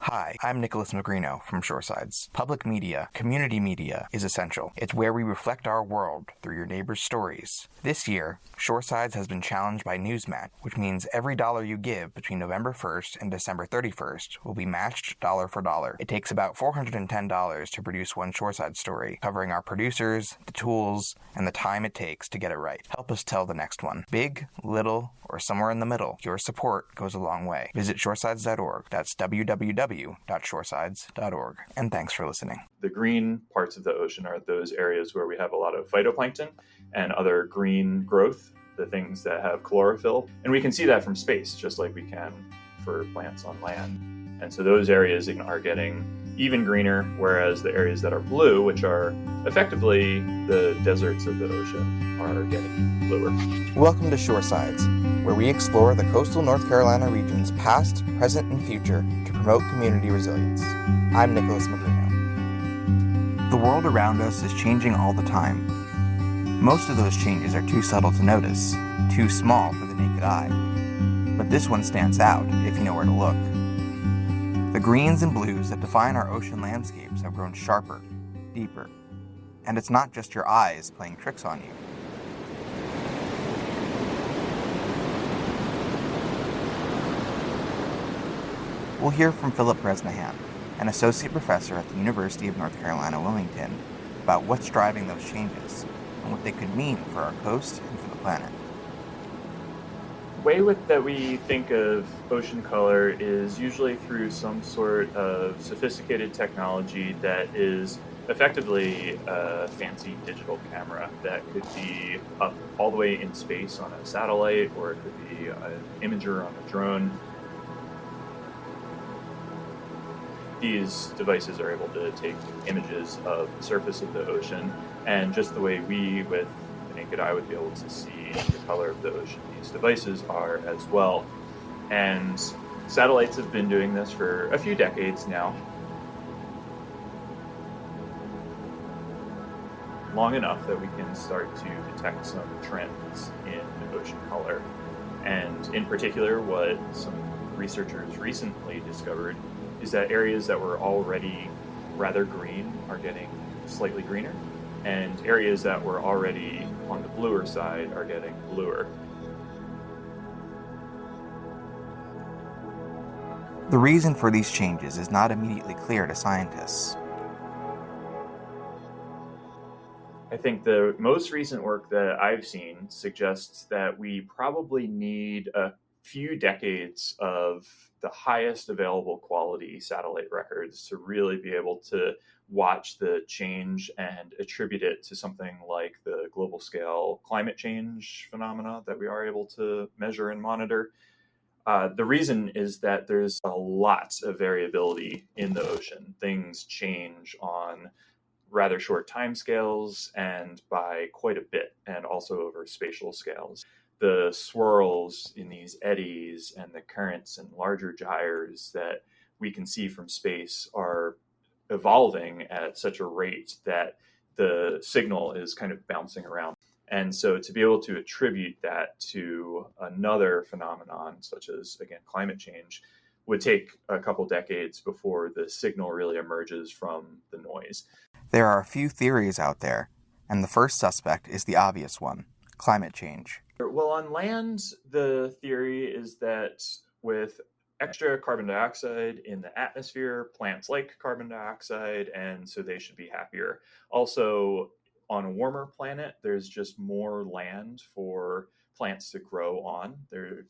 Hi, I'm Nicolas Magrino from Shoresides. Public media, community media, is essential. It's where we reflect our world through your neighbors' stories. This year, Shoresides has been challenged by Newsmat, which means every dollar you give between November 1st and December 31st will be matched dollar for dollar. It takes about $410 to produce one Shoresides story, covering our producers, the tools, and the time it takes to get it right. Help us tell the next one. Big, little, or somewhere in the middle, your support goes a long way. Visit shoresides.org. That's www.shoresides.org. And thanks for listening. The green parts of the ocean are those areas where we have a lot of phytoplankton and other green growth, the things that have chlorophyll. And we can see that from space, just like we can for plants on land. And so those areas are getting even greener, whereas the areas that are blue, which are effectively the deserts of the ocean, are getting bluer. Welcome to Shoresides, where we explore the coastal North Carolina region's past, present, and future to promote community resilience. I'm Nicolas Magrino. The world around us is changing all the time. Most of those changes are too subtle to notice, too small for the naked eye. But this one stands out if you know where to look. The greens and blues that define our ocean landscapes have grown sharper, deeper, and it's not just your eyes playing tricks on you. We'll hear from Philip Bresnahan, an associate professor at the University of North Carolina, Wilmington, about what's driving those changes and what they could mean for our coast and for the planet. The way that we think of ocean color is usually through some sort of sophisticated technology that is effectively a fancy digital camera that could be up all the way in space on a satellite, or it could be an imager on a drone. These devices are able to take images of the surface of the ocean, and just the way we, with the naked eye, would be able to see the color of the ocean, these devices are as well. And satellites have been doing this for a few decades now. Long enough that we can start to detect some trends in ocean color. And in particular, what some researchers recently discovered is that areas that were already rather green are getting slightly greener, and areas that were already on the bluer side are getting bluer. The reason for these changes is not immediately clear to scientists. I think the most recent work that I've seen suggests that we probably need a few decades of the highest available quality satellite records to really be able to watch the change and attribute it to something like the global scale climate change phenomena that we are able to measure and monitor. The reason is that there's a lot of variability in the ocean. Things change on rather short timescales and by quite a bit, and also over spatial scales. The swirls in these eddies and the currents and larger gyres that we can see from space are evolving at such a rate that the signal is kind of bouncing around. And so to be able to attribute that to another phenomenon, such as, again, climate change, would take a couple decades before the signal really emerges from the noise. There are a few theories out there, and the first suspect is the obvious one: climate change. Well, on land, the theory is that with extra carbon dioxide in the atmosphere, plants like carbon dioxide, and so they should be happier. Also, on a warmer planet, there's just more land for plants to grow on. There are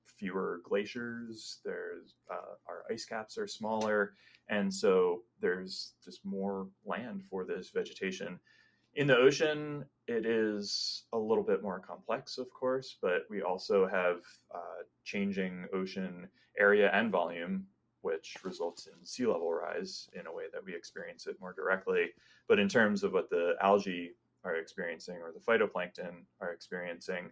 fewer glaciers, our ice caps are smaller, and so there's just more land for this vegetation. In the ocean, it is a little bit more complex, of course, but we also have changing ocean area and volume, which results in sea level rise in a way that we experience it more directly. But in terms of what the algae are experiencing or the phytoplankton are experiencing,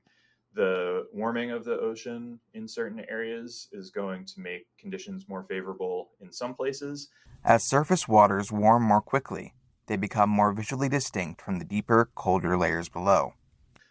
the warming of the ocean in certain areas is going to make conditions more favorable in some places. As surface waters warm more quickly, they become more visually distinct from the deeper, colder layers below.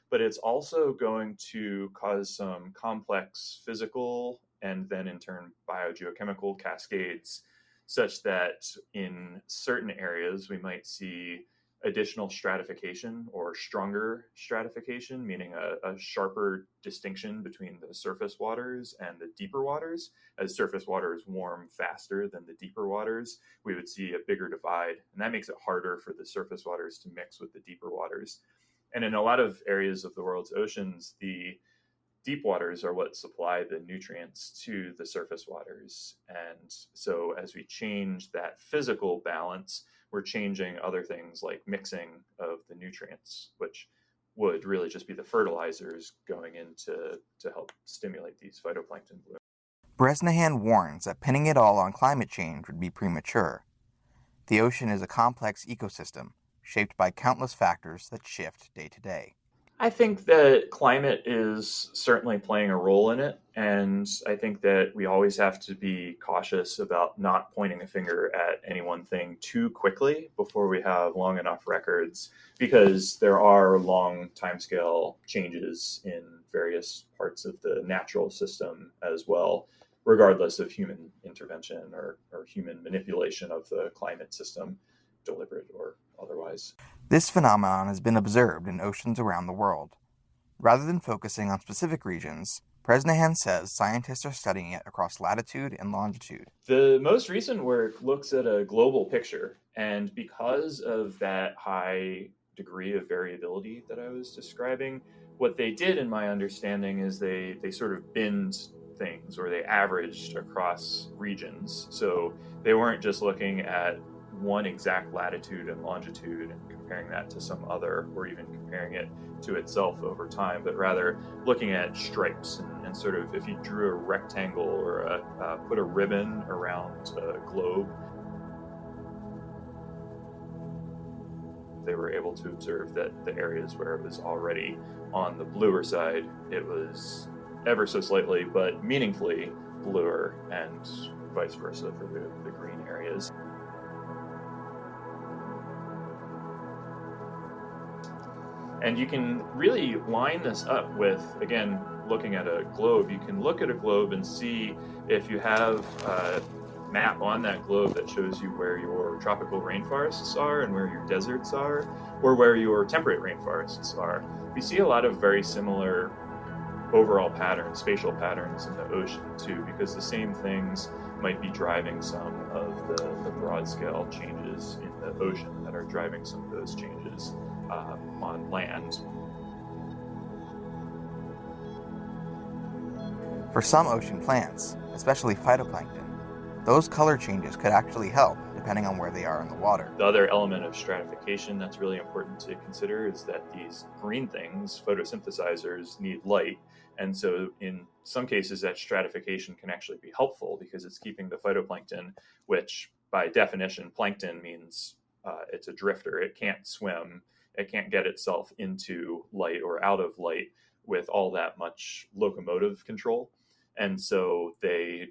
But it's also going to cause some complex physical and then in turn biogeochemical cascades, such that in certain areas we might see additional stratification or stronger stratification, meaning a sharper distinction between the surface waters and the deeper waters. As surface waters warm faster than the deeper waters, we would see a bigger divide, and that makes it harder for the surface waters to mix with the deeper waters. And in a lot of areas of the world's oceans, the deep waters are what supply the nutrients to the surface waters. And so as we change that physical balance, we're changing other things like mixing of the nutrients, which would really just be the fertilizers going in to help stimulate these phytoplankton blooms. Bresnahan warns that pinning it all on climate change would be premature. The ocean is a complex ecosystem, shaped by countless factors that shift day to day. I think that climate is certainly playing a role in it, and I think that we always have to be cautious about not pointing a finger at any one thing too quickly before we have long enough records, because there are long timescale changes in various parts of the natural system as well, regardless of human intervention or human manipulation of the climate system, deliberate or otherwise. This phenomenon has been observed in oceans around the world. Rather than focusing on specific regions, Bresnahan says scientists are studying it across latitude and longitude. The most recent work looks at a global picture, and because of that high degree of variability that I was describing, what they did, in my understanding, is they sort of binned things, or they averaged across regions. So they weren't just looking at one exact latitude and longitude and comparing that to some other, or even comparing it to itself over time, but rather looking at stripes and sort of, if you drew a rectangle or put a ribbon around a globe, they were able to observe that the areas where it was already on the bluer side, it was ever so slightly but meaningfully bluer, and vice versa for the green areas. And you can really line this up with, again, looking at a globe. You can look at a globe and see if you have a map on that globe that shows you where your tropical rainforests are and where your deserts are, or where your temperate rainforests are. We see a lot of very similar overall patterns, spatial patterns in the ocean too, because the same things might be driving some of the broad scale changes in the ocean that are driving some of those changes on land. For some ocean plants, especially phytoplankton, those color changes could actually help depending on where they are in the water. The other element of stratification that's really important to consider is that these green things, photosynthesizers, need light. And so in some cases that stratification can actually be helpful because it's keeping the phytoplankton, which by definition, plankton means it's a drifter. It can't swim. It can't get itself into light or out of light with all that much locomotive control. And so they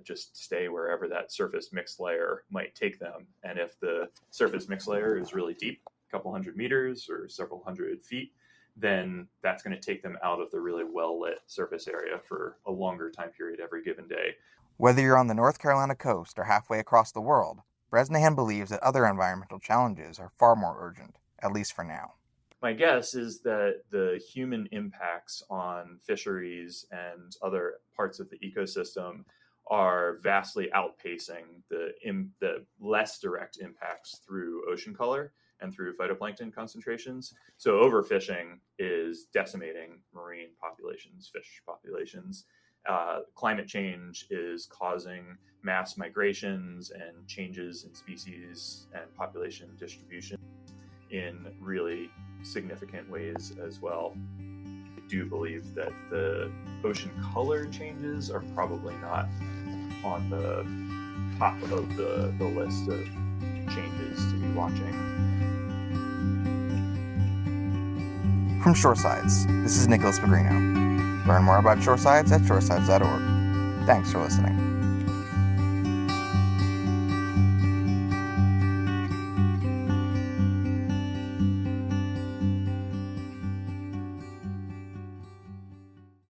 just stay wherever that surface mixed layer might take them. And if the surface mixed layer is really deep, a couple hundred meters or several hundred feet, then that's going to take them out of the really well-lit surface area for a longer time period every given day. Whether you're on the North Carolina coast or halfway across the world, Bresnahan believes that other environmental challenges are far more urgent, at least for now. My guess is that the human impacts on fisheries and other parts of the ecosystem are vastly outpacing the less direct impacts through ocean color and through phytoplankton concentrations. So overfishing is decimating marine populations, fish populations. Climate change is causing mass migrations and changes in species and population distribution in really significant ways as well. I do believe that the ocean color changes are probably not on the top of the list of changes to be watching. From Shoresides, this is Nicolas Magrino. Learn more about Shoresides at shoresides.org. Thanks for listening.